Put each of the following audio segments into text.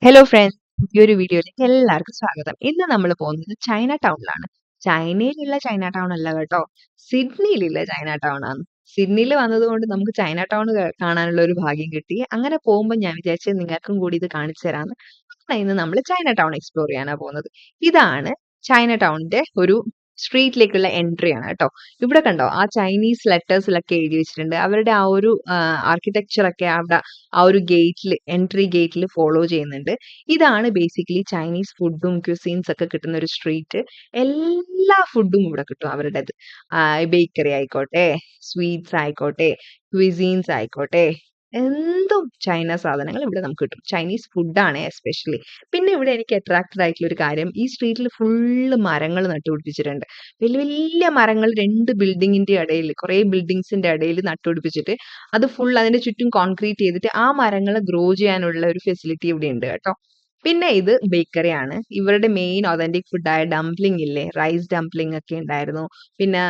Hello friends, പുതിയൊരു വീഡിയോയിലേക്ക് എല്ലാവർക്കും സ്വാഗതം. ഇന്ന് നമ്മൾ പോകുന്നത് ചൈന ടൗണിലാണ്. ചൈനയിലുള്ള ചൈന ടൗൺ അല്ല കേട്ടോ, സിഡ്നിയിലുള്ള ചൈന ടൗൺ ആണ്. സിഡ്നിയിൽ വന്നതുകൊണ്ട് നമുക്ക് ചൈന ടൗൺ കാണാനുള്ള ഒരു ഭാഗ്യം കിട്ടി. അങ്ങനെ പോകുമ്പോൾ ഞാൻ വിചാരിച്ചത് നിങ്ങൾക്കും കൂടി ഇത് കാണിച്ചു തരാമെന്ന്. അങ്ങനെ ഇന്ന് നമ്മൾ ചൈന ടൗൺ എക്സ്പ്ലോർ ചെയ്യാനാണ് പോകുന്നത്. ഇതാണ് ചൈന ടൗണിന്റെ ഒരു സ്ട്രീറ്റിലേക്കുള്ള എൻട്രി ആണ് കേട്ടോ. ഇവിടെ കണ്ടോ, ആ ചൈനീസ് ലെറ്റേഴ്സിലൊക്കെ എഴുതി വെച്ചിട്ടുണ്ട്. അവരുടെ ആ ഒരു ആർക്കിടെക്ചർ ഒക്കെ അവിടെ ആ ഒരു ഗേറ്റിൽ, എൻട്രി ഗേറ്റിൽ ഫോളോ ചെയ്യുന്നുണ്ട്. ഇതാണ് ബേസിക്കലി ചൈനീസ് ഫുഡും ക്യുസീൻസ് ഒക്കെ കിട്ടുന്ന ഒരു സ്ട്രീറ്റ്. എല്ലാ ഫുഡും ഇവിടെ കിട്ടും അവരുടേത്. ബേക്കറി ആയിക്കോട്ടെ, സ്വീറ്റ്സ് ആയിക്കോട്ടെ, ക്വിസീൻസ് ആയിക്കോട്ടെ, എന്തും ചൈന സാധനങ്ങൾ ഇവിടെ നമുക്ക് കിട്ടും. ചൈനീസ് ഫുഡാണ് എസ്പെഷ്യലി. പിന്നെ ഇവിടെ എനിക്ക് അട്രാക്റ്റഡ് ആയിട്ടുള്ള ഒരു കാര്യം, ഈ സ്ട്രീറ്റിൽ ഫുള്ള് മരങ്ങൾ നട്ടുപിടിപ്പിച്ചിട്ടുണ്ട്. വലിയ വലിയ മരങ്ങൾ 2 ബിൽഡിങ്ങിന്റെ ഇടയിൽ, കുറേ ബിൽഡിങ്സിന്റെ ഇടയിൽ നട്ടുപിടിപ്പിച്ചിട്ട് അത് ഫുൾ അതിന്റെ ചുറ്റും കോൺക്രീറ്റ് ചെയ്തിട്ട് ആ മരങ്ങൾ ഗ്രോ ചെയ്യാനുള്ള ഒരു ഫെസിലിറ്റി ഇവിടെ ഉണ്ട് കേട്ടോ. പിന്നെ ഇത് ബേക്കറി ആണ്. ഇവരുടെ മെയിൻ ഒതന്റിക് ഫുഡായ ഡംപ്ലിംഗ് ഇല്ലേ, റൈസ് ഡംപ്ലിംഗ് ഒക്കെ ഉണ്ടായിരുന്നു. പിന്നെ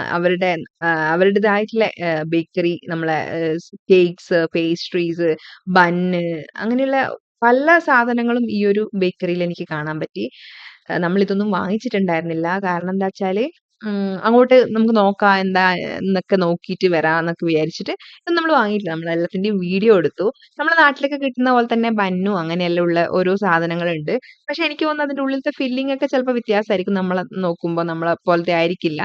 അവരുടേതായിട്ടുള്ള ബേക്കറി, നമ്മളെ കേക്ക്സ്, പേസ്ട്രീസ്, ബണ്ണ്, അങ്ങനെയുള്ള പല സാധനങ്ങളും ഈ ഒരു ബേക്കറിയിൽ എനിക്ക് കാണാൻ പറ്റി. നമ്മളിതൊന്നും വാങ്ങിച്ചിട്ടുണ്ടായിരുന്നില്ല. കാരണം എന്താ വെച്ചാല് അങ്ങോട്ട് നമുക്ക് നോക്കാം എന്താ എന്നൊക്കെ നോക്കിയിട്ട് വരാന്നൊക്കെ വിചാരിച്ചിട്ട് ഇതൊന്നും നമ്മൾ വാങ്ങിയിട്ടില്ല. നമ്മൾ എല്ലാത്തിന്റെയും വീഡിയോ എടുത്തു. നമ്മുടെ നാട്ടിലൊക്കെ കിട്ടുന്ന പോലെ തന്നെ ബന്നും അങ്ങനെയെല്ലാം ഉള്ള ഓരോ സാധനങ്ങളുണ്ട്. പക്ഷെ എനിക്ക് തോന്നുന്നു അതിന്റെ ഉള്ളിലത്തെ ഫില്ലിംഗ് ഒക്കെ ചിലപ്പോൾ വ്യത്യാസമായിരിക്കും. നമ്മളെ നോക്കുമ്പോൾ നമ്മളെ പോലത്തെ ആയിരിക്കില്ല.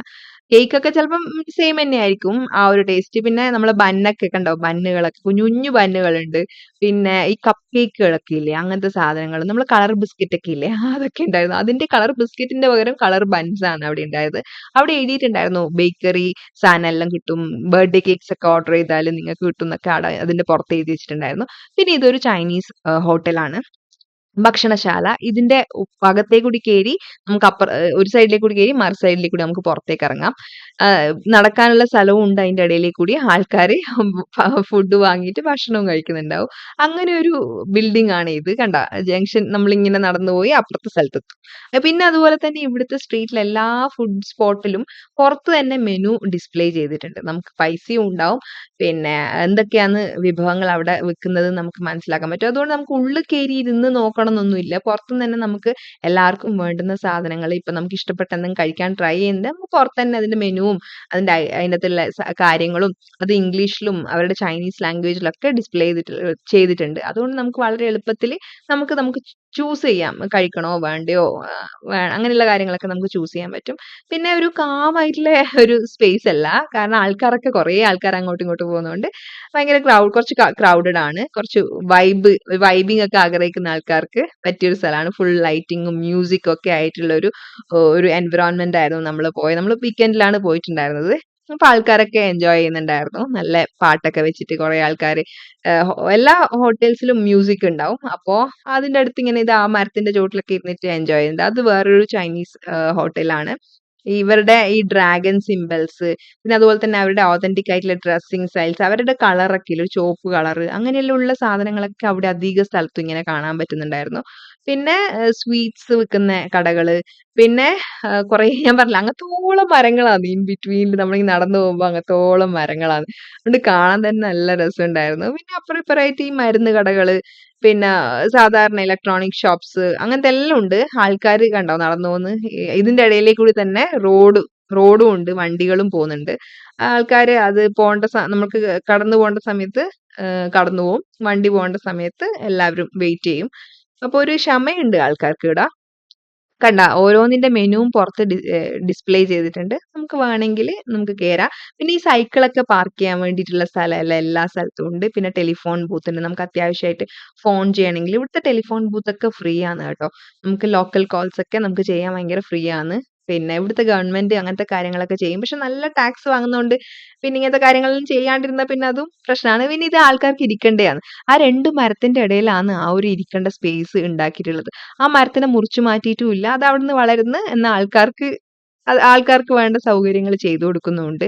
കേക്കൊക്കെ ചിലപ്പം സെയിം തന്നെയായിരിക്കും ആ ഒരു ടേസ്റ്റ്. പിന്നെ നമ്മളെ ബന്നൊക്കെ കണ്ടോ, ബന്നുകളൊക്കെ കുഞ്ഞു കുഞ്ഞു ബന്നുകളുണ്ട്. പിന്നെ ഈ കപ്പ് കേക്കുകളൊക്കെ ഇല്ലേ, അങ്ങനത്തെ സാധനങ്ങൾ, നമ്മൾ കളർ ബിസ്ക്കറ്റ് ഒക്കെ ഇല്ലേ, അതൊക്കെ ഉണ്ടായിരുന്നു. അതിന്റെ കളർ ബിസ്ക്കറ്റിന്റെ പകരം കളർ ബൺസ് ആണ് അവിടെ ഉണ്ടായത്. അവിടെ എഴുതിയിട്ടുണ്ടായിരുന്നു ബേക്കറി സാധനം എല്ലാം കിട്ടും, ബർത്ത്ഡേ കേക്ക്സ് ഒക്കെ ഓർഡർ ചെയ്താൽ നിങ്ങൾക്ക് കിട്ടും എന്നൊക്കെ അവിടെ അതിന്റെ പുറത്ത് എഴുതി വെച്ചിട്ടുണ്ടായിരുന്നു. പിന്നെ ഇതൊരു ചൈനീസ് ഹോട്ടലാണ്, ഭക്ഷണശാല. ഇതിന്റെ അകത്തേക്ക് കൂടി കേറി നമുക്ക് ഒരു സൈഡിലേക്ക് കൂടി കേറി മറു സൈഡിലേക്ക് കൂടി നമുക്ക് പുറത്തേക്ക് ഇറങ്ങാം. നടക്കാനുള്ള സ്ഥലവും ഉണ്ട് അതിന്റെ ഇടയിലേക്ക് കൂടി. ആൾക്കാര് ഫുഡ് വാങ്ങിയിട്ട് ഭക്ഷണവും കഴിക്കുന്നുണ്ടാവും. അങ്ങനെ ഒരു ബിൽഡിംഗ് ആണ് ഇത്. കണ്ട, ജംഗ്ഷൻ നമ്മളിങ്ങനെ നടന്നു പോയി അപ്പുറത്തെ സ്ഥലത്തെത്തും. പിന്നെ അതുപോലെ തന്നെ ഇവിടുത്തെ സ്ട്രീറ്റിലെ എല്ലാ ഫുഡ് സ്പോട്ടിലും പുറത്ത് തന്നെ മെനു ഡിസ്പ്ലേ ചെയ്തിട്ടുണ്ട്. നമുക്ക് പൈസയും ഉണ്ടാവും, പിന്നെ എന്തൊക്കെയാണ് വിഭവങ്ങൾ അവിടെ വിൽക്കുന്നത് നമുക്ക് മനസ്സിലാക്കാൻ പറ്റും. അതുകൊണ്ട് നമുക്ക് ഉള്ളിൽ കയറി ഇരുന്ന് നോക്കണമെന്നൊന്നുമില്ല. പുറത്തുനിന്ന് തന്നെ നമുക്ക് എല്ലാവർക്കും വേണ്ടുന്ന സാധനങ്ങൾ, ഇപ്പൊ നമുക്ക് ഇഷ്ടപ്പെട്ട എന്തെങ്കിലും കഴിക്കാൻ ട്രൈ ചെയ്യുന്നത് നമുക്ക് പുറത്ത് തന്നെ അതിന്റെ മെനുവും അതിനകത്തുള്ള കാര്യങ്ങളും അത് ഇംഗ്ലീഷിലും അവരുടെ ചൈനീസ് ലാംഗ്വേജിലൊക്കെ ഡിസ്പ്ലേ ചെയ്തിട്ടുണ്ട്. അതുകൊണ്ട് നമുക്ക് വളരെ എളുപ്പത്തിൽ നമുക്ക് നമുക്ക് ചൂസ് ചെയ്യാം, കഴിക്കണോ വേണ്ടയോ, അങ്ങനെയുള്ള കാര്യങ്ങളൊക്കെ നമുക്ക് ചൂസ് ചെയ്യാൻ പറ്റും. പിന്നെ ഒരു കാം ആയിട്ടുള്ള ഒരു സ്പേസ് അല്ല, കാരണം ആൾക്കാരൊക്കെ കുറേ ആൾക്കാർ അങ്ങോട്ടും ഇങ്ങോട്ടും പോകുന്നതുകൊണ്ട് ഭയങ്കര കുറച്ച് ക്രൗഡഡ് ആണ്. കുറച്ച് വൈബിംഗ് ഒക്കെ ആഗ്രഹിക്കുന്ന ആൾക്കാർക്ക് പറ്റിയൊരു സ്ഥലമാണ്. ഫുൾ ലൈറ്റിങ്ങും മ്യൂസിക്കും ഒക്കെ ആയിട്ടുള്ള ഒരു എൻവിറോൺമെന്റ് ആയിരുന്നു നമ്മൾ പോയത്. നമ്മൾ വീക്കെൻഡിലാണ് പോയിട്ടുണ്ടായിരുന്നത്. അപ്പൊ ആൾക്കാരൊക്കെ എൻജോയ് ചെയ്യുന്നുണ്ടായിരുന്നു. നല്ല പാട്ടൊക്കെ വെച്ചിട്ട് കുറെ ആൾക്കാര്, എല്ലാ ഹോട്ടൽസിലും മ്യൂസിക് ഉണ്ടാവും. അപ്പോ അതിന്റെ അടുത്ത് ഇങ്ങനെ ഇത് ആ മരത്തിന്റെ ചോട്ടിലൊക്കെ ഇരുന്നിട്ട് എൻജോയ് ചെയ്യുന്നുണ്ട്. അത് വേറൊരു ചൈനീസ് ഹോട്ടലാണ്. ഇവരുടെ ഈ ഡ്രാഗൺ സിംബൽസ്, പിന്നെ അതുപോലെ തന്നെ അവരുടെ ഓതന്റിക് ആയിട്ടുള്ള ഡ്രസ്സിംഗ് സ്റ്റൈൽസ്, അവരുടെ കളറൊക്കെ ഇല്ലേ, ഒരു ചുവപ്പ് കളറ്, അങ്ങനെയെല്ലാം ഉള്ള സാധനങ്ങളൊക്കെ അവിടെ അധിക സ്ഥലത്തും ഇങ്ങനെ കാണാൻ പറ്റുന്നുണ്ടായിരുന്നു. പിന്നെ സ്വീറ്റ്സ് വിൽക്കുന്ന കടകള്, പിന്നെ കുറേ ഞാൻ പറഞ്ഞില്ലേ അങ്ങത്തോളം മരങ്ങളാണ് ഇൻ ബിറ്റ്വീനിൽ, നമ്മളിങ്ങനെ നടന്നു പോകുമ്പോൾ അങ്ങത്തോളം മരങ്ങളാണ്. അതുകൊണ്ട് കാണാൻ തന്നെ നല്ല രസമുണ്ടായിരുന്നു. പിന്നെ അപ്പുറം ഇപ്പുറമായിട്ട് ഈ മരുന്ന് കടകള്, പിന്നെ സാധാരണ ഇലക്ട്രോണിക് ഷോപ്സ്, അങ്ങനത്തെ എല്ലാം ഉണ്ട്. ആൾക്കാര് കണ്ടോ നടന്നു പോകുന്നു. ഇതിന്റെ ഇടയിലേക്ക് കൂടി തന്നെ റോഡും ഉണ്ട്, വണ്ടികളും പോകുന്നുണ്ട്. ആൾക്കാര് അത് പോകേണ്ട നമുക്ക് കടന്നു പോകേണ്ട സമയത്ത് കടന്നു പോകും, വണ്ടി പോകേണ്ട സമയത്ത് എല്ലാവരും വെയിറ്റ് ചെയ്യും. അപ്പൊ ഒരു ക്ഷമയുണ്ട് ആൾക്കാർക്ക് ഇവിടെ. കണ്ട, ഓരോന്നിന്റെ മെനുവും പുറത്ത് ഡിസ്പ്ലേ ചെയ്തിട്ടുണ്ട്. നമുക്ക് വേണമെങ്കിൽ നമുക്ക് കേറാം. പിന്നെ ഈ സൈക്കിളൊക്കെ പാർക്ക് ചെയ്യാൻ വേണ്ടിയിട്ടുള്ള സ്ഥലം എല്ലാ സ്ഥലത്തും ഉണ്ട്. പിന്നെ ടെലിഫോൺ ബൂത്ത് ഉണ്ട്. നമുക്ക് അത്യാവശ്യമായിട്ട് ഫോൺ ചെയ്യണമെങ്കിൽ ഇവിടുത്തെ ടെലിഫോൺ ബൂത്ത് ഒക്കെ ഫ്രീ ആണ് കേട്ടോ. നമുക്ക് ലോക്കൽ കോൾസ് ഒക്കെ നമുക്ക് ചെയ്യാൻ ഭയങ്കര ഫ്രീ ആണ്. പിന്നെ ഇവിടുത്തെ ഗവൺമെന്റ് അങ്ങനത്തെ കാര്യങ്ങളൊക്കെ ചെയ്യും. പക്ഷെ നല്ല ടാക്സ് വാങ്ങുന്നതുകൊണ്ട് പിന്നെ ഇങ്ങനത്തെ കാര്യങ്ങളൊന്നും ചെയ്യാണ്ടിരുന്ന പിന്നെ അതും പ്രശ്നമാണ്. പിന്നെ ഇത് ആൾക്കാർക്ക് ഇരിക്കേണ്ടതാണ്. ആ 2 മരത്തിന്റെ ഇടയിലാണ് ആ ഒരു ഇരിക്കേണ്ട സ്പേസ് ഉണ്ടാക്കിയിട്ടുള്ളത്. ആ മരത്തിനെ മുറിച്ചു മാറ്റിയിട്ടുമില്ല. അത് അവിടുന്ന് വളരുന്ന്, എന്ന ആൾക്കാർക്ക് വേണ്ട സൗകര്യങ്ങൾ ചെയ്തു കൊടുക്കുന്നുമുണ്ട്.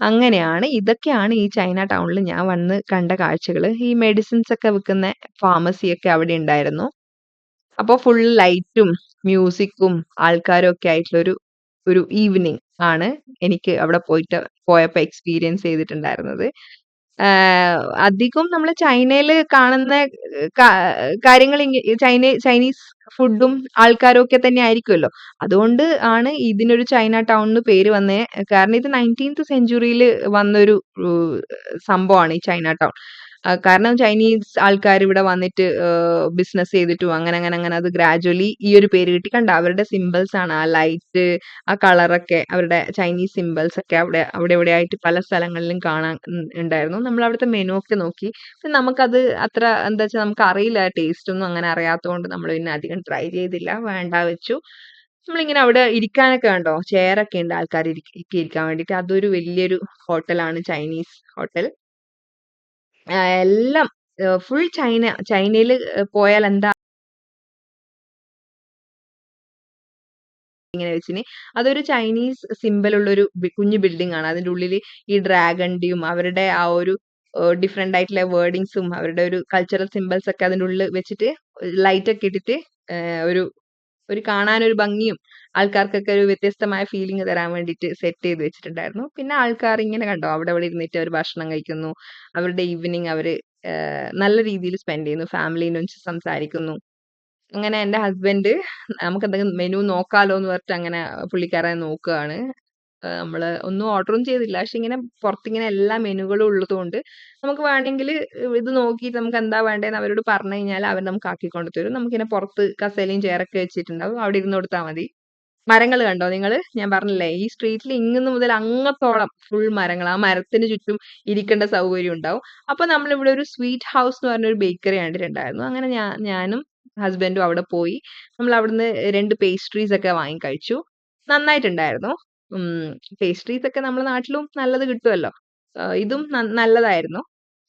അങ്ങനെയാണ്. ഇതൊക്കെയാണ് ഈ ചൈന ടൗണിൽ ഞാൻ വന്ന് കണ്ട കാഴ്ചകള്. ഈ മെഡിസിൻസ് ഒക്കെ വിൽക്കുന്ന ഫാർമസി ഒക്കെ അവിടെ ഉണ്ടായിരുന്നു. അപ്പൊ ഫുൾ ലൈറ്റും മ്യൂസിക്കും ആൾക്കാരും ഒക്കെ ആയിട്ടുള്ള ഒരു ഈവനിങ് ആണ് എനിക്ക് അവിടെ പോയപ്പോ എക്സ്പീരിയൻസ് ചെയ്തിട്ടുണ്ടായിരുന്നത്. അധികം നമ്മള് ചൈനയില് കാണുന്ന കാ കാര്യങ്ങൾ ചൈനീസ് ഫുഡും ആൾക്കാരും ഒക്കെ തന്നെ ആയിരിക്കുമല്ലോ. അതുകൊണ്ട് ആണ് ഇതിനൊരു ചൈന ടൗൺ ന്ന് പേര് വന്നേ. കാരണം ഇത് 19th സെഞ്ച്വറിയില് വന്നൊരു സംഭവമാണ് ഈ ചൈന ടൗൺ. കാരണം ചൈനീസ് ആൾക്കാർ ഇവിടെ വന്നിട്ട് ബിസിനസ് ചെയ്തിട്ടും അങ്ങനെ അത് ഗ്രാജുവലി ഈ ഒരു പേര് കിട്ടി. കണ്ടോ അവരുടെ സിംബൽസ് ആണ് ആ ലൈറ്റ്, ആ കളറൊക്കെ അവരുടെ ചൈനീസ് സിംബൽസ് ഒക്കെ അവിടെ ഇവിടെ ആയിട്ട് പല സ്ഥലങ്ങളിലും കാണാൻ ഉണ്ടായിരുന്നു. നമ്മൾ അവിടുത്തെ മെനു ഒക്കെ നോക്കി. പക്ഷെ നമുക്കത് അത്ര എന്താ വെച്ചാൽ നമുക്ക് അറിയില്ല, ടേസ്റ്റ് ഒന്നും അങ്ങനെ അറിയാത്തതുകൊണ്ട് നമ്മൾ പിന്നെ അധികം ട്രൈ ചെയ്തില്ല, വേണ്ട വെച്ചു. നമ്മളിങ്ങനെ അവിടെ ഇരിക്കാനൊക്കെ കണ്ടോ, ചെയറൊക്കെ ഉണ്ട് ആൾക്കാർ ഇരിക്കാൻ വേണ്ടിയിട്ട്. അതൊരു വലിയൊരു ഹോട്ടലാണ്, ചൈനീസ് ഹോട്ടൽ. എല്ലാം ഫുൾ ചൈനയിൽ പോയാൽ എന്താ ഇങ്ങനെ വെച്ചിന്. അതൊരു ചൈനീസ് സിമ്പൽ ഉള്ളൊരു കുഞ്ഞു ബിൽഡിംഗ് ആണ്. അതിന്റെ ഉള്ളിൽ ഈ ഡ്രാഗണിന്റെയും അവരുടെ ആ ഒരു ഡിഫറെന്റ് ആയിട്ടുള്ള വേർഡിങ്സും അവരുടെ ഒരു കൾച്ചറൽ സിംബൽസ് ഒക്കെ അതിന്റെ ഉള്ളിൽ വെച്ചിട്ട് ലൈറ്റ് ഒക്കെ ഇട്ടിട്ട് ഒരു ഒരു കാണാനൊരു ഭംഗിയും ആൾക്കാർക്കൊക്കെ ഒരു വ്യത്യസ്തമായ ഫീലിംഗ് തരാൻ വേണ്ടിയിട്ട് സെറ്റ് ചെയ്ത് വെച്ചിട്ടുണ്ടായിരുന്നു. പിന്നെ ആൾക്കാർ ഇങ്ങനെ കണ്ടോ അവിടെ ഇരുന്നിട്ട് അവർ ഭക്ഷണം കഴിക്കുന്നു. അവരുടെ ഈവനിങ് അവര് നല്ല രീതിയിൽ സ്പെൻഡ് ചെയ്യുന്നു, ഫാമിലിനെ വെച്ച് സംസാരിക്കുന്നു. അങ്ങനെ എന്റെ ഹസ്ബൻഡ് നമുക്ക് എന്തെങ്കിലും മെനു നോക്കാലോ എന്ന് പറഞ്ഞിട്ട് അങ്ങനെ പുള്ളിക്കാരൻ നോക്കുകയാണ്. നമ്മള് ഒന്നും ഓർഡറും ചെയ്തില്ല. പക്ഷെ ഇങ്ങനെ പുറത്തിങ്ങനെ എല്ലാ മെനുകളും ഉള്ളതുകൊണ്ട് നമുക്ക് വേണമെങ്കിൽ ഇത് നോക്കിയിട്ട് നമുക്ക് എന്താ വേണ്ടതെന്ന് അവരോട് പറഞ്ഞു കഴിഞ്ഞാൽ അവർ നമുക്ക് ആക്കിക്കൊണ്ട് തരും. നമുക്കിങ്ങനെ പുറത്ത് കസേലയും ചെയറൊക്കെ വെച്ചിട്ടുണ്ടാവും, അവിടെ ഇരുന്ന് കൊടുത്താൽ മതി. മരങ്ങൾ കണ്ടോ നിങ്ങള്? ഞാൻ പറഞ്ഞില്ലേ ഈ സ്ട്രീറ്റിൽ ഇങ്ങന്ന് മുതൽ അങ്ങത്തോളം ഫുൾ മരങ്ങൾ. ആ മരത്തിന് ചുറ്റും ഇരിക്കേണ്ട സൗകര്യം ഉണ്ടാവും. അപ്പൊ നമ്മളിവിടെ ഒരു സ്വീറ്റ് ഹൗസ് എന്ന് പറഞ്ഞ ഒരു ബേക്കറി കണ്ടിട്ടുണ്ടായിരുന്നു. അങ്ങനെ ഞാനും ഹസ്ബൻഡും അവിടെ പോയി. നമ്മൾ അവിടുന്ന് 2 പേസ്ട്രീസ് ഒക്കെ വാങ്ങി കഴിച്ചു. നന്നായിട്ടുണ്ടായിരുന്നു. പേസ്ട്രീസ് ഒക്കെ നമ്മുടെ നാട്ടിലും നല്ലത് കിട്ടുമല്ലോ. ഇതും നല്ലതായിരുന്നു.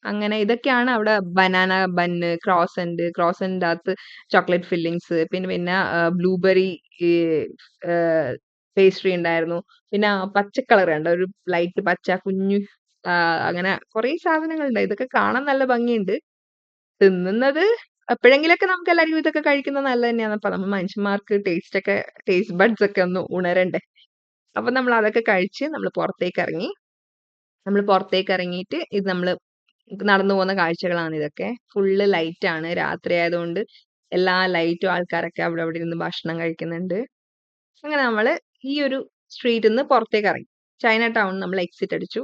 അങ്ങനെ ഇതൊക്കെയാണ് അവിടെ. ബനാന ബന്ന്, ക്രോസന്റ് അകത്ത് ചോക്ലേറ്റ് ഫില്ലിങ്സ്, പിന്നെ ബ്ലൂബെറി പേസ്ട്രി ഉണ്ടായിരുന്നു. പിന്നെ പച്ച കളർ കണ്ടോ, ഒരു ലൈറ്റ് പച്ച കുഞ്ഞു അങ്ങനെ കുറേ സാധനങ്ങളുണ്ട്. ഇതൊക്കെ കാണാൻ നല്ല ഭംഗിയുണ്ട്. തിന്നുന്നത് എപ്പോഴെങ്കിലൊക്കെ നമുക്ക് എല്ലാവർക്കും ഇതൊക്കെ കഴിക്കുന്നത് നല്ലത് തന്നെയാണ്. അപ്പൊ നമ്മൾ മനുഷ്യന്മാർക്ക് ടേസ്റ്റ് ബഡ്സ് ഒക്കെ ഒന്ന് ഉണരണ്ടേ. അപ്പൊ നമ്മൾ അതൊക്കെ കഴിച്ച് നമ്മൾ പുറത്തേക്ക് ഇറങ്ങി. നമ്മൾ പുറത്തേക്ക് ഇറങ്ങിയിട്ട് ഇത് നമ്മൾ നടന്നു പോകുന്ന കാഴ്ചകളാണ് ഇതൊക്കെ. ഫുള്ള് ലൈറ്റ് ആണ്. രാത്രി ആയതുകൊണ്ട് എല്ലാ ലൈറ്റും ആൾക്കാരൊക്കെ അവിടെ ഇരുന്ന് ഭക്ഷണം കഴിക്കുന്നുണ്ട്. അങ്ങനെ നമ്മള് ഈ ഒരു സ്ട്രീറ്റിൽ നിന്ന് പുറത്തേക്ക് ഇറങ്ങി. ചൈന ടൗൺ നമ്മൾ എക്സിറ്റ് അടിച്ചു.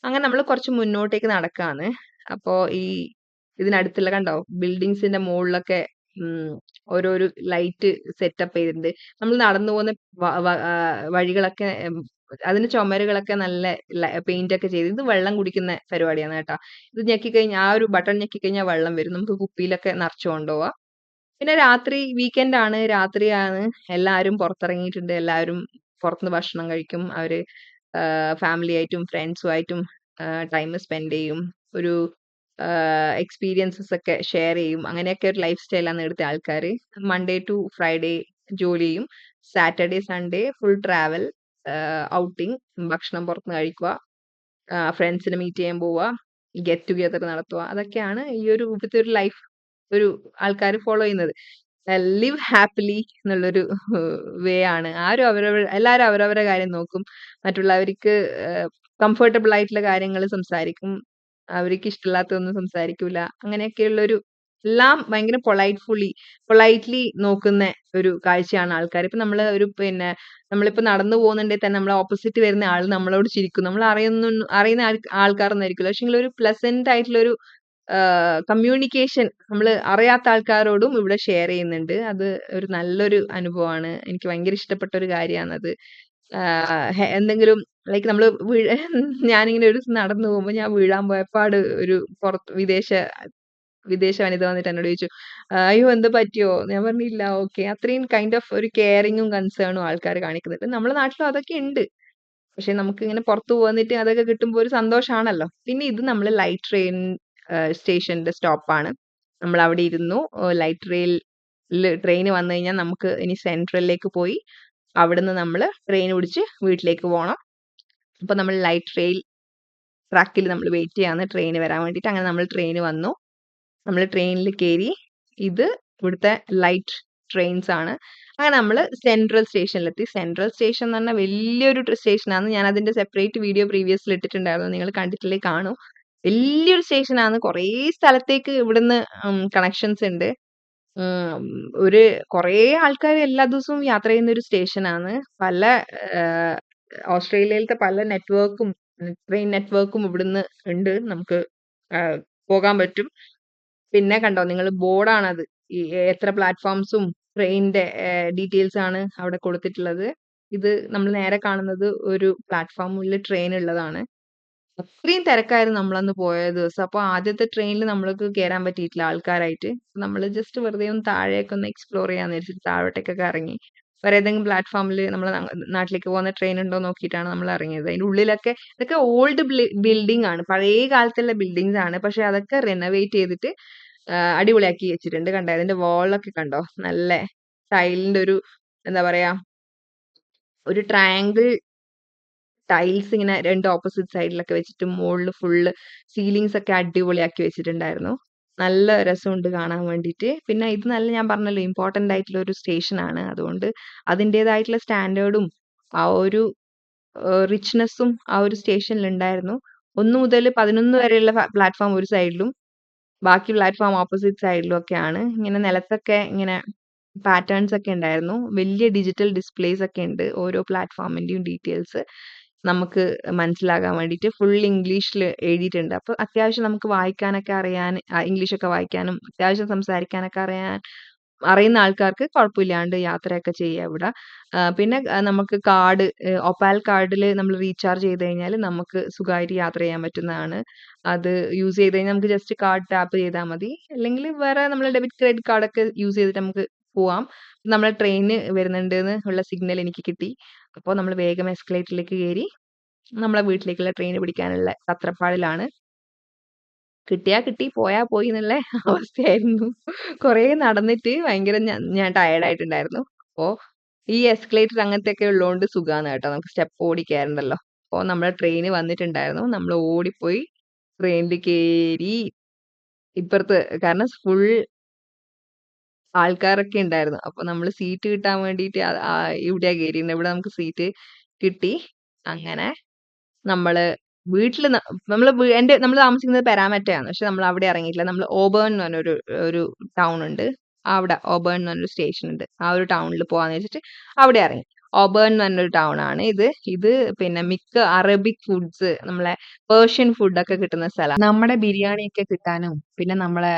അങ്ങനെ നമ്മൾ കുറച്ച് മുന്നോട്ടേക്ക് നടക്കാണ്. അപ്പോ ഇതിനടുത്തുള്ള കണ്ടോ ബിൽഡിങ്സിന്റെ മുകളിലൊക്കെ ഓരോരോ ലൈറ്റ് സെറ്റപ്പ് ചെയ്തിട്ടുണ്ട്. നമ്മൾ നടന്നു പോകുന്ന വഴികളൊക്കെ അതിന്റെ ചുമരുകളൊക്കെ നല്ല പെയിന്റ് ഒക്കെ ചെയ്ത്. ഇത് വെള്ളം കുടിക്കുന്ന പരിപാടിയാണ് കേട്ടോ. ഇത് ഞെക്കിക്കഴിഞ്ഞാൽ ആ ഒരു ബട്ടൺ ഞെക്കിക്കഴിഞ്ഞാൽ വെള്ളം വരും. നമുക്ക് കുപ്പിയിലൊക്കെ നിറച്ചു കൊണ്ടുപോവാം. പിന്നെ രാത്രി വീക്കെൻഡ് ആണ്, രാത്രിയാണ്, എല്ലാവരും പുറത്തിറങ്ങിയിട്ടുണ്ട്. എല്ലാവരും പുറത്തുനിന്ന് ഭക്ഷണം കഴിക്കും. അവര് ഫാമിലി ആയിട്ടും ഫ്രണ്ട്സുമായിട്ടും ടൈം സ്പെൻഡ് ചെയ്യും. ഒരു എക്സ്പീരിയൻസസ് ഒക്കെ ഷെയർ ചെയ്യും. അങ്ങനെയൊക്കെ ഒരു ലൈഫ് സ്റ്റൈലാണ് ഇവിടുത്തെ ആൾക്കാർ. മൺഡേ ടു ഫ്രൈഡേ ജോലി ചെയ്യും. Saturday Sunday full travel, outing, ഭക്ഷണം പുറത്തുനിന്ന് കഴിക്കുക, ഫ്രണ്ട്സിനെ മീറ്റ് ചെയ്യാൻ പോവുക, ഗെറ്റ് ടുഗെദർ നടത്തുക. അതൊക്കെയാണ് ഈ ഒരു ഇവിടുത്തെ ഒരു ലൈഫ് ഒരു ആൾക്കാർ ഫോളോ ചെയ്യുന്നത്. ലിവ് ഹാപ്പിലി എന്നുള്ളൊരു വേ ആണ്. എല്ലാവരും അവരവരുടെ കാര്യം നോക്കും. മറ്റുള്ളവർക്ക് കംഫർട്ടബിൾ ആയിട്ടുള്ള കാര്യങ്ങൾ സംസാരിക്കും. അവർക്ക് ഇഷ്ടമില്ലാത്തതൊന്നും സംസാരിക്കൂല. അങ്ങനെയൊക്കെയുള്ളൊരു എല്ലാം ഭയങ്കര പൊളൈറ്റ്ലി നോക്കുന്ന ഒരു കാഴ്ചയാണ് ആൾക്കാർ. ഇപ്പൊ നമ്മളിപ്പോ നടന്നു പോകുന്നുണ്ടെങ്കിൽ തന്നെ നമ്മളെ ഓപ്പോസിറ്റ് വരുന്ന ആൾ നമ്മളോട് ചിരിക്കും. നമ്മൾ അറിയുന്ന ആൾക്കാരൊന്നും ആയിരിക്കില്ല. പക്ഷെ ഒരു പ്ലസന്റ് ആയിട്ടുള്ള ഒരു കമ്മ്യൂണിക്കേഷൻ നമ്മൾ അറിയാത്ത ആൾക്കാരോടും ഇവിടെ ഷെയർ ചെയ്യുന്നുണ്ട്. അത് ഒരു നല്ലൊരു അനുഭവമാണ്. എനിക്ക് ഭയങ്കര ഇഷ്ടപ്പെട്ട ഒരു കാര്യമാണത്. എന്തെങ്കിലും ലൈക്ക് നമ്മള് ഞാനിങ്ങനെ ഒരു ദിവസം നടന്നു പോകുമ്പോൾ ഞാൻ വീഴാൻ പോയപ്പാട് ഒരു വിദേശ വനിത വന്നിട്ട് എന്നോട് ചോദിച്ചു, അയ്യോ എന്താ പറ്റിയോ? ഞാൻ പറഞ്ഞില്ല. ഓക്കെ. അത്രയും കൈൻഡ് ഓഫ് ഒരു കെയറിങ്ങും കൺസേണും ആൾക്കാർ കാണിക്കുന്നുണ്ട്. നമ്മുടെ നാട്ടിലും അതൊക്കെ ഉണ്ട്. പക്ഷെ നമുക്ക് ഇങ്ങനെ പുറത്തു പോന്നിട്ട് അതൊക്കെ കിട്ടുമ്പോൾ ഒരു സന്തോഷമാണല്ലോ. പിന്നെ ഇത് നമ്മൾ ലൈറ്റ് ട്രെയിൻ സ്റ്റേഷന്റെ സ്റ്റോപ്പാണ്. നമ്മൾ അവിടെ ഇരുന്നു. ലൈറ്റ് ട്രെയിൻ വന്നു കഴിഞ്ഞാൽ നമുക്ക് ഇനി സെൻട്രലിലേക്ക് പോയി അവിടുന്ന് നമ്മൾ ട്രെയിൻ പിടിച്ച് വീട്ടിലേക്ക് പോകണം. അപ്പൊ നമ്മൾ ലൈറ്റ് റെയിൽ ട്രാക്കിൽ നമ്മൾ വെയിറ്റ് ചെയ്യാണ് ട്രെയിൻ വരാൻ വേണ്ടിയിട്ട്. അങ്ങനെ നമ്മൾ ട്രെയിൻ വന്നു. നമ്മൾ ട്രെയിനിൽ കയറി. ഇത് ഇവിടുത്തെ ലൈറ്റ് ട്രെയിൻസ് ആണ്. അങ്ങനെ നമ്മൾ സെൻട്രൽ സ്റ്റേഷനിലെത്തി. സെൻട്രൽ സ്റ്റേഷൻ എന്ന് പറഞ്ഞാൽ വലിയൊരു സ്റ്റേഷനാണ്. ഞാൻ അതിന്റെ സെപ്പറേറ്റ് വീഡിയോ പ്രീവിയസിൽ ഇട്ടിട്ടുണ്ടായിരുന്നു. നിങ്ങൾ കണ്ടിട്ടില്ലേ കാണൂ. വലിയൊരു സ്റ്റേഷനാണ്. കുറേ സ്ഥലത്തേക്ക് ഇവിടുന്ന് കണക്ഷൻസ് ഉണ്ട്. ഉം, ഒരു കുറേ ആൾക്കാർ എല്ലാ ദിവസവും യാത്ര ചെയ്യുന്ന ഒരു സ്റ്റേഷനാണ്. പല ഓസ്ട്രേലിയയിലത്തെ പല നെറ്റ്വർക്കും ട്രെയിൻ നെറ്റ്വർക്കും ഇവിടുന്ന് ഉണ്ട്. നമുക്ക് പോകാൻ പറ്റും. പിന്നെ കണ്ടോ നിങ്ങൾ ബോർഡാണത്. ഈ എത്ര പ്ലാറ്റ്ഫോംസും ട്രെയിനിന്റെ ഡീറ്റെയിൽസ് ആണ് അവിടെ കൊടുത്തിട്ടുള്ളത്. ഇത് നമ്മൾ നേരെ കാണുന്നത് ഒരു പ്ലാറ്റ്ഫോമിൽ ട്രെയിൻ ഉള്ളതാണ്. അത്രയും തിരക്കായിരുന്നു നമ്മളന്ന് പോയ ദിവസം. അപ്പൊ ആദ്യത്തെ ട്രെയിനിൽ നമ്മൾക്ക് കേറാൻ പറ്റിയിട്ടില്ല ആൾക്കാരായിട്ട്. നമ്മള് ജസ്റ്റ് വെറുതെ ഒന്ന് താഴെയൊക്കെ ഒന്ന് എക്സ്പ്ലോർ ചെയ്യാന്ന് വിചാരിച്ചിട്ട് താഴോട്ടേക്കൊക്കെ ഇറങ്ങി. വേറെ ഏതെങ്കിലും പ്ലാറ്റ്ഫോമിൽ നമ്മളെ നാട്ടിലേക്ക് പോകുന്ന ട്രെയിൻ ഉണ്ടോ നോക്കിയിട്ടാണ് നമ്മൾ ഇറങ്ങിയത്. അതിന്റെ ഉള്ളിലൊക്കെ ഇതൊക്കെ ഓൾഡ് ബിൽഡിംഗ് ആണ്. പഴയ കാലത്തുള്ള ബിൽഡിങ്സ് ആണ്. പക്ഷെ അതൊക്കെ റിനോവേറ്റ് ചെയ്തിട്ട് അടിപൊളിയാക്കി വെച്ചിട്ടുണ്ട്. കണ്ടോ അതിന്റെ വാളൊക്കെ കണ്ടോ? നല്ല ടൈലിന്റെ ഒരു എന്താ പറയാ ഒരു ട്രയാങ്കിൾ ടൈൽസ് ഇങ്ങനെ 2 ഓപ്പോസിറ്റ് സൈഡിലൊക്കെ വെച്ചിട്ട് മുകളിൽ ഫുള്ള് സീലിങ്സ് ഒക്കെ അടിപൊളിയാക്കി വെച്ചിട്ടുണ്ടായിരുന്നു. നല്ല രസമുണ്ട് കാണാൻ വേണ്ടിയിട്ട്. പിന്നെ ഇത് നല്ല ഞാൻ പറഞ്ഞല്ലോ ഇമ്പോർട്ടന്റ് ആയിട്ടുള്ള ഒരു സ്റ്റേഷൻ ആണ്. അതുകൊണ്ട് അതിന്റേതായിട്ടുള്ള സ്റ്റാൻഡേർഡും ആ ഒരു റിച്ച്നെസ്സും ആ ഒരു സ്റ്റേഷനിൽ ഉണ്ടായിരുന്നു. 1 മുതൽ 11 വരെയുള്ള പ്ലാറ്റ്ഫോം ഒരു സൈഡിലും ബാക്കി പ്ലാറ്റ്ഫോം ഓപ്പോസിറ്റ് സൈഡിലും ഒക്കെയാണ്. ഇങ്ങനെ നിലത്തൊക്കെ ഇങ്ങനെ പാറ്റേൺസ് ഒക്കെ ഉണ്ടായിരുന്നു. വലിയ ഡിജിറ്റൽ ഡിസ്പ്ലേസ് ഒക്കെ ഉണ്ട്. ഓരോ പ്ലാറ്റ്ഫോമിന്റെയും ഡീറ്റെയിൽസ് നമുക്ക് മനസ്സിലാകാൻ വേണ്ടിയിട്ട് ഫുൾ ഇംഗ്ലീഷിൽ എഴുതിയിട്ടുണ്ട്. അപ്പൊ അത്യാവശ്യം നമുക്ക് വായിക്കാനൊക്കെ അറിയാൻ ഇംഗ്ലീഷൊക്കെ വായിക്കാനും അത്യാവശ്യം സംസാരിക്കാനൊക്കെ അറിയുന്ന ആൾക്കാർക്ക് കുഴപ്പമില്ലാണ്ട് യാത്രയൊക്കെ ചെയ്യാം ഇവിടെ. പിന്നെ നമുക്ക് കാർഡ് ഒപാൽ കാർഡിൽ നമ്മൾ റീചാർജ് ചെയ്ത് കഴിഞ്ഞാൽ നമുക്ക് സുഖമായിട്ട് യാത്ര ചെയ്യാൻ പറ്റുന്നതാണ്. അത് യൂസ് ചെയ്ത് കഴിഞ്ഞാൽ നമുക്ക് ജസ്റ്റ് കാർഡ് ടാപ്പ് ചെയ്താൽ മതി. അല്ലെങ്കിൽ വേറെ നമ്മൾ ഡെബിറ്റ് ക്രെഡിറ്റ് കാർഡൊക്കെ യൂസ് ചെയ്തിട്ട് നമുക്ക് പോവാം. നമ്മളെ ട്രെയിന് വരുന്നുണ്ട് ഉള്ള സിഗ്നൽ എനിക്ക് കിട്ടി. അപ്പോൾ നമ്മൾ വേഗം എസ്കലേറ്ററിലേക്ക് കയറി നമ്മളെ വീട്ടിലേക്കുള്ള ട്രെയിൻ പിടിക്കാനുള്ള തത്രപ്പാടിലാണ്. കിട്ടിയാ കിട്ടി, പോയാ പോയി എന്നുള്ള അവസ്ഥയായിരുന്നു. കുറേ നടന്നിട്ട് ഭയങ്കര ഞാൻ ടയേർഡ് ആയിട്ടുണ്ടായിരുന്നു. അപ്പോ ഈ എസ്കലേറ്റർ അങ്ങനത്തെയൊക്കെ ഉള്ളതുകൊണ്ട് സുഖാണ് കേട്ടോ. നമുക്ക് സ്റ്റെപ്പ് ഓടി കയറണ്ടല്ലോ. അപ്പോൾ നമ്മളെ ട്രെയിൻ വന്നിട്ടുണ്ടായിരുന്നു. നമ്മൾ ഓടിപ്പോയി ട്രെയിനിൽ കേറി ഇപ്പുറത്ത് കാരണം ഫുൾ ആൾക്കാരൊക്കെ ഉണ്ടായിരുന്നു. അപ്പൊ നമ്മൾ സീറ്റ് കിട്ടാൻ വേണ്ടിയിട്ട് ഇവിടെയാ കേറിയിരുന്നത്. ഇവിടെ നമുക്ക് സീറ്റ് കിട്ടി. അങ്ങനെ നമ്മള് വീട്ടില് നമ്മള് താമസിക്കുന്നത് പെരാമറ്റയാണ്. പക്ഷെ നമ്മൾ അവിടെ ഇറങ്ങിയിട്ടില്ല. നമ്മൾ ഓബേൺ എന്ന് പറഞ്ഞൊരു ഒരു ടൗൺ ഉണ്ട്. അവിടെ ഓബേൺ എന്ന് പറഞ്ഞൊരു സ്റ്റേഷൻ ഉണ്ട്. ആ ഒരു ടൗണിൽ പോവാന്ന് വെച്ചിട്ട് അവിടെ ഇറങ്ങി. ഓബേൺ എന്ന് പറഞ്ഞൊരു ടൗൺ ആണ് ഇത്. ഇത് പിന്നെ മിക്ക അറബിക് ഫുഡ്സ് നമ്മളെ പേർഷ്യൻ ഫുഡൊക്കെ കിട്ടുന്ന സ്ഥലമാണ്. നമ്മുടെ ബിരിയാണി ഒക്കെ കിട്ടാനും പിന്നെ നമ്മളെ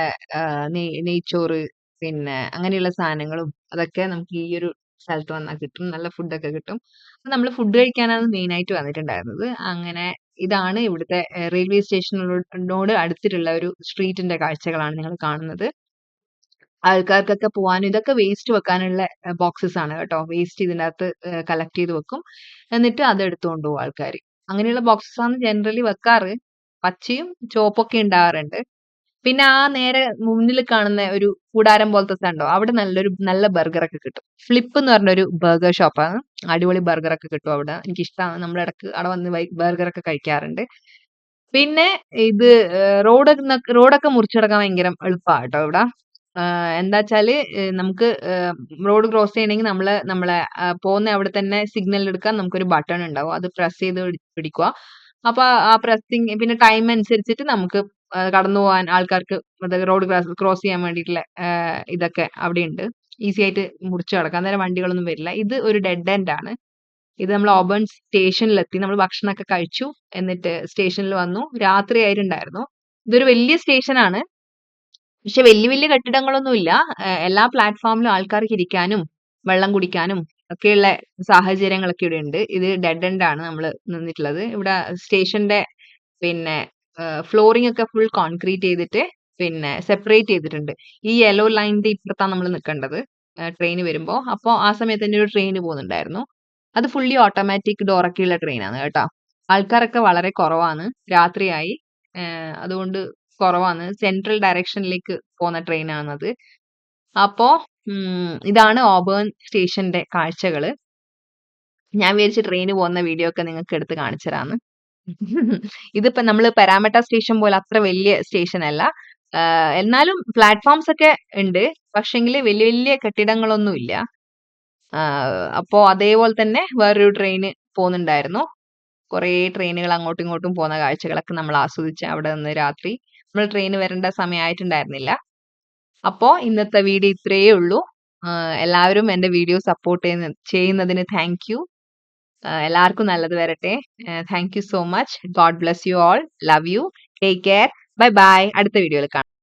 നെയ്ച്ചോറ് പിന്നെ അങ്ങനെയുള്ള സാധനങ്ങളും അതൊക്കെ നമുക്ക് ഈ ഒരു സ്ഥലത്ത് വന്നാൽ കിട്ടും. നല്ല ഫുഡൊക്കെ കിട്ടും. നമ്മൾ ഫുഡ് കഴിക്കാനാണ് മെയിൻ ആയിട്ട് വന്നിട്ടുണ്ടായിരുന്നത്. അങ്ങനെ ഇതാണ് ഇവിടുത്തെ റെയിൽവേ സ്റ്റേഷനോട് അടുത്തിട്ടുള്ള ഒരു സ്ട്രീറ്റിന്റെ കാഴ്ചകളാണ് നിങ്ങൾ കാണുന്നത്. ആൾക്കാർക്കൊക്കെ പോവാനും ഇതൊക്കെ വേസ്റ്റ് വെക്കാനുള്ള ബോക്സസ് ആണ് കേട്ടോ. വേസ്റ്റ് ഇതിനകത്ത് കളക്ട് ചെയ്ത് വെക്കും. എന്നിട്ട് അത് എടുത്തുകൊണ്ട് പോകും ആൾക്കാര്. അങ്ങനെയുള്ള ബോക്സസ് ആണ് ജനറലി വെക്കാറ്. പച്ചയും ചുവപ്പൊക്കെ ഉണ്ടാവാറുണ്ട്. പിന്നെ ആ നേരെ മുന്നിൽ കാണുന്ന ഒരു കൂടാരം പോലത്തെ സ്ഥലമുണ്ടോ? അവിടെ നല്ല ബർഗറൊക്കെ കിട്ടും. ഫ്ലിപ്പ് എന്ന് പറഞ്ഞൊരു ബർഗർ ഷോപ്പാണ്. അടിപൊളി ബർഗറൊക്കെ കിട്ടും അവിടെ. എനിക്കിഷ്ടമാണ്. നമ്മൾ ഇടക്ക് അവിടെ വന്ന് ബർഗറൊക്കെ കഴിക്കാറുണ്ട്. പിന്നെ ഇത് റോഡൊക്കെ മുറിച്ചടക്കാൻ ഭയങ്കര എളുപ്പമാണ് കേട്ടോ ഇവിടെ. എന്താച്ചാല് നമുക്ക് റോഡ് ക്രോസ് ചെയ്യണമെങ്കിൽ നമ്മളെ പോകുന്ന അവിടെ തന്നെ സിഗ്നൽ എടുക്കാൻ നമുക്കൊരു ബട്ടൺ ഉണ്ടാവും. അത് പ്രസ് ചെയ്ത് പിടിക്കുക. അപ്പൊ ആ പ്രസ്സിങ് പിന്നെ ടൈം അനുസരിച്ചിട്ട് നമുക്ക് കടന്നു പോകാൻ ആൾക്കാർക്ക് റോഡ് ക്രോസ് ചെയ്യാൻ വേണ്ടിയിട്ടുള്ള ഇതൊക്കെ അവിടെയുണ്ട്. ഈസി ആയിട്ട് മുറിച്ച് കടക്കാം. അന്നേരം വണ്ടികളൊന്നും വരില്ല. ഇത് ഒരു ഡെഡ് എൻഡ് ആണ്. ഇത് നമ്മൾ ഓബേൺ സ്റ്റേഷനിലെത്തി. നമ്മൾ ഭക്ഷണമൊക്കെ കഴിച്ചു. എന്നിട്ട് സ്റ്റേഷനിൽ വന്നു. രാത്രി ആയിട്ടുണ്ടായിരുന്നു. ഇതൊരു വലിയ സ്റ്റേഷനാണ്. പക്ഷെ വലിയ കെട്ടിടങ്ങളൊന്നുമില്ല. എല്ലാ പ്ലാറ്റ്ഫോമിലും ആൾക്കാർക്ക് ഇരിക്കാനും വെള്ളം കുടിക്കാനും ഒക്കെയുള്ള സാഹചര്യങ്ങളൊക്കെ ഇവിടെ ഉണ്ട്. ഇത് ഡെഡ് എൻഡ് ആണ് നമ്മൾ നിന്നിട്ടുള്ളത്. ഇവിടെ സ്റ്റേഷന്റെ പിന്നെ ഫ്ലോറിംഗ് ഒക്കെ ഫുൾ കോൺക്രീറ്റ് ചെയ്തിട്ട് പിന്നെ സെപ്പറേറ്റ് ചെയ്തിട്ടുണ്ട്. ഈ യെല്ലോ ലൈനിന്റെ ഇപ്പുറത്താണ് നമ്മൾ നിൽക്കേണ്ടത് ട്രെയിൻ വരുമ്പോൾ. അപ്പോൾ ആ സമയത്ത് തന്നെ ഒരു ട്രെയിൻ പോകുന്നുണ്ടായിരുന്നു. അത് ഫുള്ളി ഓട്ടോമാറ്റിക് ഡോറൊക്കെ ഉള്ള ട്രെയിനാണ് കേട്ടോ. ആൾക്കാരൊക്കെ വളരെ കുറവാണ്. രാത്രിയായി. അതുകൊണ്ട് കുറവാണ്. സെൻട്രൽ ഡയറക്ഷനിലേക്ക് പോകുന്ന ട്രെയിനാണത്. അപ്പോ ഇതാണ് ഓബേൺ സ്റ്റേഷന്റെ കാഴ്ചകള്. ഞാൻ വിചാരിച്ചു ട്രെയിന് പോകുന്ന വീഡിയോ ഒക്കെ നിങ്ങൾക്ക് എടുത്ത് കാണിച്ചു തരാന്ന്. ഇതിപ്പോ നമ്മള് പെരാമറ്റ സ്റ്റേഷൻ പോലെ അത്ര വലിയ സ്റ്റേഷൻ അല്ല. എന്നാലും പ്ലാറ്റ്ഫോംസ് ഒക്കെ ഉണ്ട്. പക്ഷെങ്കില് വലിയ കെട്ടിടങ്ങളൊന്നും ഇല്ല. അപ്പോ അതേപോലെ തന്നെ വേറൊരു ട്രെയിന് പോകുന്നുണ്ടായിരുന്നു. കുറേ ട്രെയിനുകൾ അങ്ങോട്ടും ഇങ്ങോട്ടും പോകുന്ന കാഴ്ചകളൊക്കെ നമ്മൾ ആസ്വദിച്ച് അവിടെ നിന്ന് രാത്രി നമ്മൾ ട്രെയിൻ വരേണ്ട സമയമായിട്ടുണ്ടായിരുന്നില്ല. അപ്പോൾ ഇന്നത്തെ വീഡിയോ ഇത്രയേ ഉള്ളൂ. എല്ലാവരും എൻ്റെ വീഡിയോ സപ്പോർട്ട് ചെയ്യുന്നതിന് താങ്ക് യു. എല്ലാവർക്കും നല്ലത് വരട്ടെ. Thank you so much. God bless you all. Love you. Take care. Bye bye. അടുത്ത വീഡിയോയിൽ കാണാം.